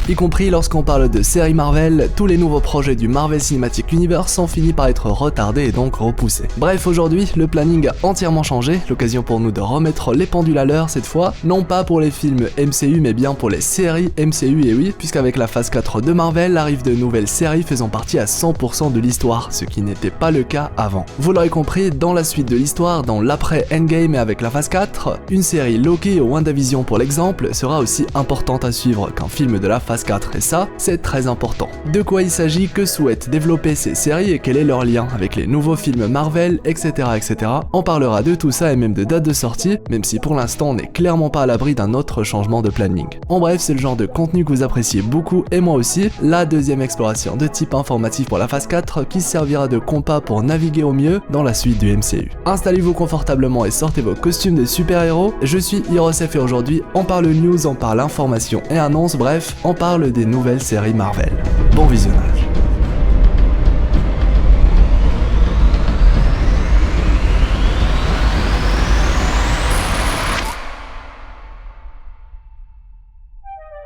Y compris lorsqu'on parle de séries Marvel, tous les nouveaux projets du Marvel Cinematic Universe ont fini par être retardés et donc repoussés. Bref, aujourd'hui, le planning a entièrement changé, l'occasion pour nous de remettre les pendules à l'heure cette fois, non pas pour les films MCU mais bien pour les séries MCU, et oui, puisqu'avec la phase 4 de Marvel arrivent de nouvelles séries faisant partie à 100% de l'histoire, ce qui n'était pas le cas avant. Vous l'aurez compris, dans la suite de l'histoire, dans l'après Endgame et avec la phase 4, une série Loki ou WandaVision pour l'exemple sera aussi importante à suivre qu'un film de la phase 4, et ça, c'est très important. De quoi il s'agit, que souhaitent développer ces séries et quel est leur lien avec les nouveaux films Marvel, etc. etc. On parlera de tout ça et même de date de sortie, même si pour l'instant on n'est clairement pas à l'abri d'un autre changement de planning. En bref, c'est le genre de contenu que vous appréciez beaucoup et moi aussi, la deuxième exploration de type informatif pour la phase 4 qui servira de compas pour naviguer au mieux dans la suite du MCU. Installez-vous confortablement et sortez vos costumes de super-héros, je suis Hirosef et aujourd'hui on parle news, on parle information et annonce, bref, on parle des nouvelles séries Marvel. Bon visionnage.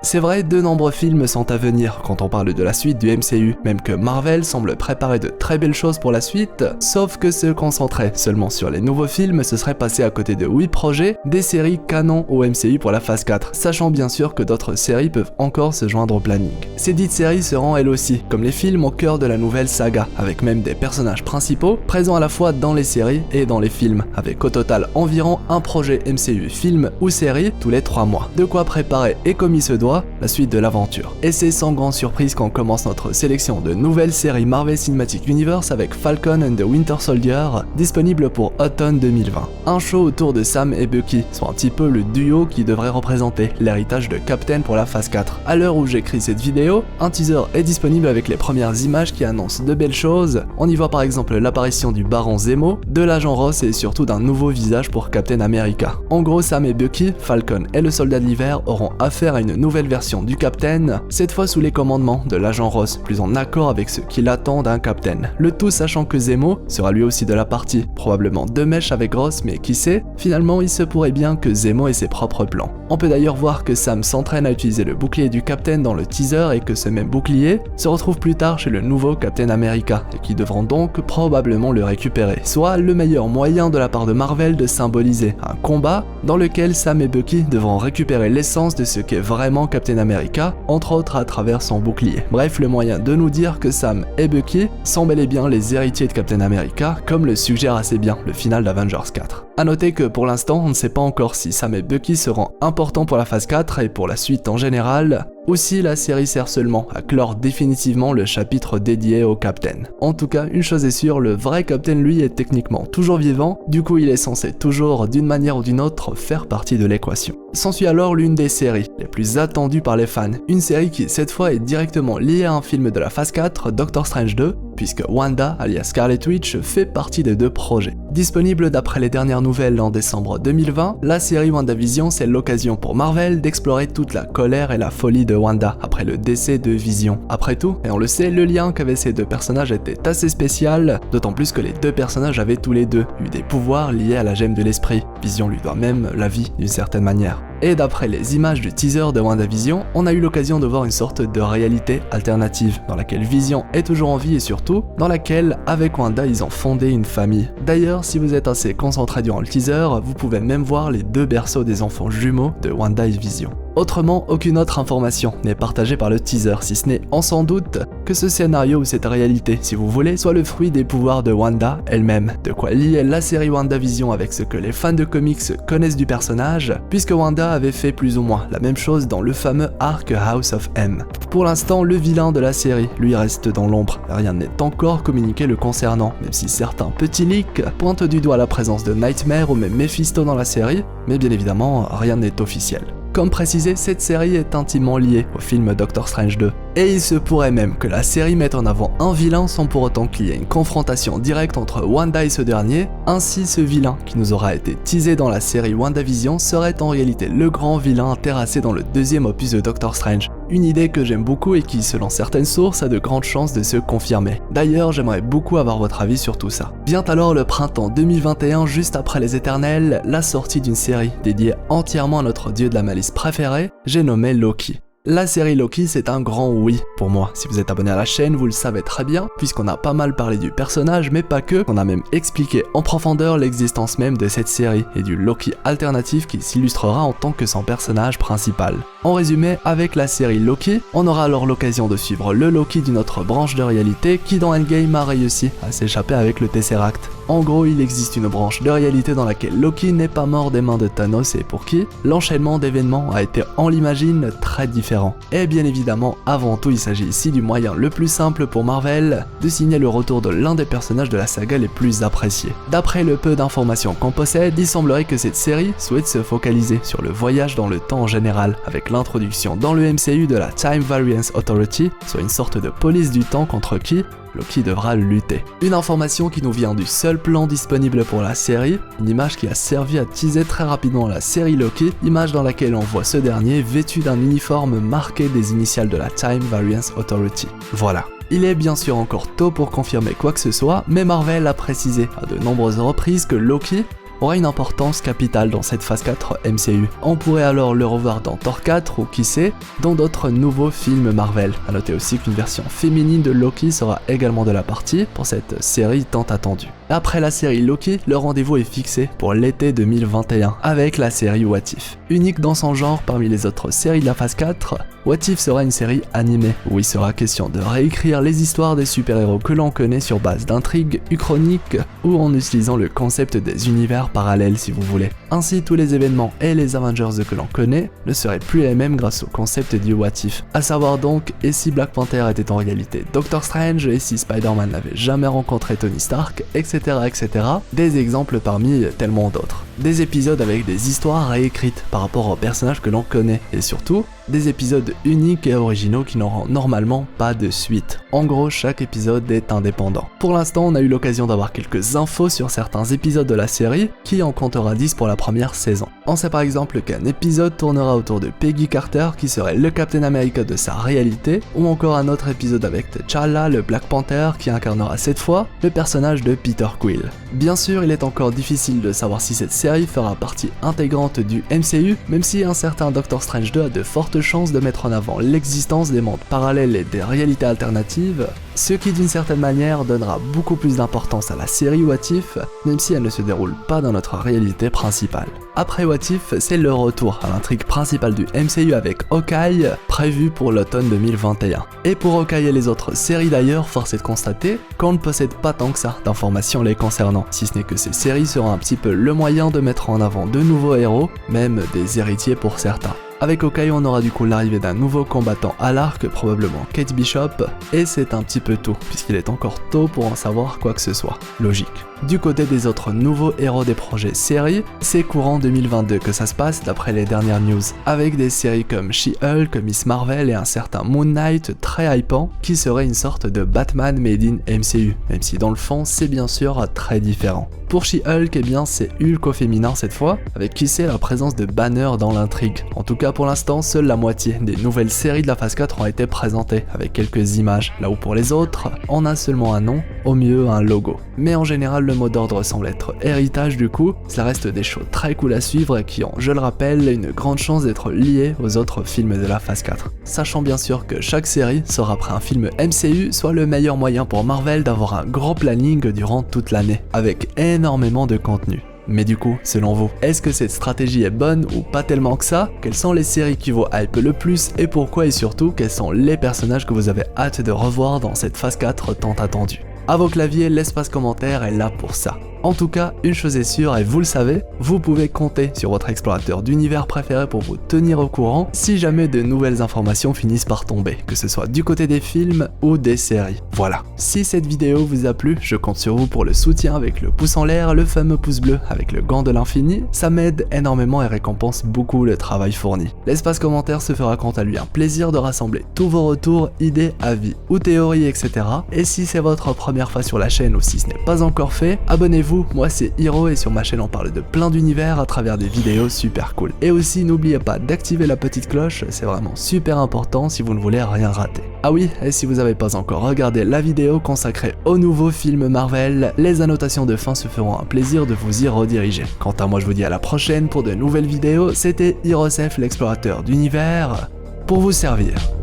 C'est vrai, de nombreux films sont à venir quand on parle de la suite du MCU, même que Marvel semble préparer de très belles choses pour la suite, sauf que se concentrer seulement sur les nouveaux films, ce serait passer à côté de 8 projets, des séries canon au MCU pour la phase 4, sachant bien sûr que d'autres séries peuvent encore se joindre au planning. Ces dites séries seront elles aussi, comme les films, au cœur de la nouvelle saga, avec même des personnages principaux, présents à la fois dans les séries et dans les films, avec au total environ un projet MCU film ou série tous les 3 mois. De quoi préparer et comme il se doit, la suite de l'aventure. Et c'est sans grande surprise qu'on commence notre sélection de nouvelles séries Marvel Cinematic Universe avec Falcon and the Winter Soldier, disponible pour automne 2020. Un show autour de Sam et Bucky, soit un petit peu le duo qui devrait représenter l'héritage de Captain pour la phase 4. À l'heure où j'écris cette vidéo, un teaser est disponible avec les premières images qui annoncent de belles choses. On y voit par exemple l'apparition du Baron Zemo, de l'agent Ross et surtout d'un nouveau visage pour Captain America. En gros, Sam et Bucky, Falcon et le soldat de l'hiver auront affaire à une nouvelle version du Captain, cette fois sous les commandements de l'agent Ross, plus en accord avec ce qu'il attend d'un Captain. Le tout sachant que Zemo sera lui aussi de la partie, probablement de mèche avec Ross, mais qui sait, finalement il se pourrait bien que Zemo ait ses propres plans. On peut d'ailleurs voir que Sam s'entraîne à utiliser le bouclier du Captain dans le teaser et que ce même bouclier se retrouve plus tard chez le nouveau Captain America, et qui devront donc probablement le récupérer, soit le meilleur moyen de la part de Marvel de symboliser un combat dans lequel Sam et Bucky devront récupérer l'essence de ce qu'est vraiment Captain America, entre autres à travers son bouclier. Bref, le moyen de nous dire que Sam et Bucky sont bel et bien les héritiers de Captain America, comme le suggère assez bien le final d'Avengers 4. A noter que pour l'instant, on ne sait pas encore si Sam et Bucky seront importants pour la phase 4 et pour la suite en général, ou si la série sert seulement à clore définitivement le chapitre dédié au Captain. En tout cas, une chose est sûre, le vrai Captain lui est techniquement toujours vivant, du coup il est censé toujours d'une manière ou d'une autre faire partie de l'équation. S'ensuit alors l'une des séries les plus attendues par les fans, une série qui cette fois est directement liée à un film de la phase 4, Doctor Strange 2, puisque Wanda, alias Scarlet Witch, fait partie des deux projets. Disponible d'après les dernières nouvelles en décembre 2020, la série WandaVision c'est l'occasion pour Marvel d'explorer toute la colère et la folie de Wanda après le décès de Vision. Après tout, et on le sait, le lien qu'avaient ces deux personnages était assez spécial, d'autant plus que les deux personnages avaient tous les deux eu des pouvoirs liés à la gemme de l'esprit. Vision lui doit même la vie d'une certaine manière. Et d'après les images du teaser de WandaVision, on a eu l'occasion de voir une sorte de réalité alternative, dans laquelle Vision est toujours en vie et surtout, dans laquelle, avec Wanda, ils ont fondé une famille. D'ailleurs, si vous êtes assez concentré durant le teaser, vous pouvez même voir les deux berceaux des enfants jumeaux de Wanda et Vision. Autrement, aucune autre information n'est partagée par le teaser, si ce n'est, on s'en doute, que ce scénario ou cette réalité, si vous voulez, soit le fruit des pouvoirs de Wanda elle-même. De quoi lier la série WandaVision avec ce que les fans de comics connaissent du personnage, puisque Wanda avait fait plus ou moins la même chose dans le fameux arc House of M. Pour l'instant, le vilain de la série, lui, reste dans l'ombre. Rien n'est encore communiqué le concernant, même si certains petits leaks pointent du doigt la présence de Nightmare ou même Mephisto dans la série, mais bien évidemment, rien n'est officiel. Comme précisé, cette série est intimement liée au film Doctor Strange 2. Et il se pourrait même que la série mette en avant un vilain sans pour autant qu'il y ait une confrontation directe entre Wanda et ce dernier. Ainsi, ce vilain qui nous aura été teasé dans la série WandaVision serait en réalité le grand vilain terrassé dans le deuxième opus de Doctor Strange. Une idée que j'aime beaucoup et qui, selon certaines sources, a de grandes chances de se confirmer. D'ailleurs, j'aimerais beaucoup avoir votre avis sur tout ça. Vient alors le printemps 2021, juste après les Éternels, la sortie d'une série dédiée entièrement à notre dieu de la malice préféré, j'ai nommé Loki. La série Loki, c'est un grand oui pour moi. Si vous êtes abonné à la chaîne, vous le savez très bien, puisqu'on a pas mal parlé du personnage, mais pas que, on a même expliqué en profondeur l'existence même de cette série, et du Loki alternatif qui s'illustrera en tant que son personnage principal. En résumé, avec la série Loki, on aura alors l'occasion de suivre le Loki d'une autre branche de réalité qui dans Endgame a réussi à s'échapper avec le Tesseract. En gros, il existe une branche de réalité dans laquelle Loki n'est pas mort des mains de Thanos et pour qui l'enchaînement d'événements a été, on l'imagine, très différent. Et bien évidemment, avant tout, il s'agit ici du moyen le plus simple pour Marvel de signer le retour de l'un des personnages de la saga les plus appréciés. D'après le peu d'informations qu'on possède, il semblerait que cette série souhaite se focaliser sur le voyage dans le temps en général, avec l'introduction dans le MCU de la Time Variance Authority, soit une sorte de police du temps contre qui Loki devra lutter. Une information qui nous vient du seul plan disponible pour la série, une image qui a servi à teaser très rapidement la série Loki, image dans laquelle on voit ce dernier vêtu d'un uniforme marqué des initiales de la Time Variance Authority. Voilà. Il est bien sûr encore tôt pour confirmer quoi que ce soit, mais Marvel a précisé à de nombreuses reprises que Loki aura une importance capitale dans cette phase 4 MCU. On pourrait alors le revoir dans Thor 4 ou qui sait, dans d'autres nouveaux films Marvel. A noter aussi qu'une version féminine de Loki sera également de la partie pour cette série tant attendue. Après la série Loki, le rendez-vous est fixé pour l'été 2021 avec la série What If. Unique dans son genre parmi les autres séries de la phase 4, What If sera une série animée où il sera question de réécrire les histoires des super-héros que l'on connaît sur base d'intrigues uchroniques ou en utilisant le concept des univers parallèles si vous voulez. Ainsi, tous les événements et les Avengers que l'on connaît ne seraient plus les mêmes grâce au concept du What If. A savoir donc, et si Black Panther était en réalité Doctor Strange, et si Spider-Man n'avait jamais rencontré Tony Stark, etc. etc. Des exemples parmi tellement d'autres. Des épisodes avec des histoires réécrites par rapport aux personnages que l'on connaît, et surtout, des épisodes uniques et originaux qui n'auront normalement pas de suite. En gros, chaque épisode est indépendant. Pour l'instant, on a eu l'occasion d'avoir quelques infos sur certains épisodes de la série, qui en comptera 10 pour la première saison. On sait par exemple qu'un épisode tournera autour de Peggy Carter, qui serait le Captain America de sa réalité, ou encore un autre épisode avec T'Challa, le Black Panther, qui incarnera cette fois le personnage de Peter Quill. Bien sûr, il est encore difficile de savoir si cette série fera partie intégrante du MCU, même si un certain Doctor Strange 2 a de fortes chances de mettre en avant l'existence des mondes parallèles et des réalités alternatives, ce qui d'une certaine manière donnera beaucoup plus d'importance à la série What If, même si elle ne se déroule pas dans notre réalité principale. Après What If, c'est le retour à l'intrigue principale du MCU avec Hawkeye, prévu pour l'automne 2021. Et pour Hawkeye et les autres séries d'ailleurs, force est de constater qu'on ne possède pas tant que ça d'informations les concernant, si ce n'est que ces séries seront un petit peu le moyen de mettre en avant de nouveaux héros, même des héritiers pour certains. Avec Hawkeye, on aura du coup l'arrivée d'un nouveau combattant à l'arc, probablement Kate Bishop, et c'est un petit peu tout, puisqu'il est encore tôt pour en savoir quoi que ce soit. Logique. Du côté des autres nouveaux héros des projets séries, c'est courant 2022 que ça se passe d'après les dernières news, avec des séries comme She-Hulk, Miss Marvel et un certain Moon Knight très hypant, qui serait une sorte de Batman made in MCU, même si dans le fond c'est bien sûr très différent. Pour She-Hulk, eh bien c'est Hulk au féminin cette fois, avec qui sait la présence de Banner dans l'intrigue. En tout cas pour l'instant, seule la moitié des nouvelles séries de la phase 4 ont été présentées, avec quelques images, là où pour les autres, on a seulement un nom, au mieux un logo. Mais en général, le mot d'ordre semble être héritage du coup, ça reste des shows très cool à suivre et qui ont, je le rappelle, une grande chance d'être liés aux autres films de la phase 4. Sachant bien sûr que chaque série sera après un film MCU, soit le meilleur moyen pour Marvel d'avoir un gros planning durant toute l'année, avec énormément de contenu. Mais du coup, selon vous, est-ce que cette stratégie est bonne ou pas tellement que ça? Quelles sont les séries qui vous hype le plus et pourquoi, et surtout, quels sont les personnages que vous avez hâte de revoir dans cette phase 4 tant attendue? À vos claviers, l'espace commentaire est là pour ça. En tout cas, une chose est sûre et vous le savez, vous pouvez compter sur votre explorateur d'univers préféré pour vous tenir au courant si jamais de nouvelles informations finissent par tomber, que ce soit du côté des films ou des séries. Voilà. Si cette vidéo vous a plu, je compte sur vous pour le soutien avec le pouce en l'air, le fameux pouce bleu avec le gant de l'infini, ça m'aide énormément et récompense beaucoup le travail fourni. L'espace commentaire se fera quant à lui un plaisir de rassembler tous vos retours, idées, avis ou théories, etc. Et si c'est votre première fois sur la chaîne ou si ce n'est pas encore fait, abonnez-vous. Moi c'est Hiro et sur ma chaîne on parle de plein d'univers à travers des vidéos super cool. Et aussi n'oubliez pas d'activer la petite cloche, c'est vraiment super important si vous ne voulez rien rater. Ah oui, et si vous n'avez pas encore regardé la vidéo consacrée au nouveau film Marvel, les annotations de fin se feront un plaisir de vous y rediriger. Quant à moi je vous dis à la prochaine pour de nouvelles vidéos, c'était Hirosef l'explorateur d'univers, pour vous servir.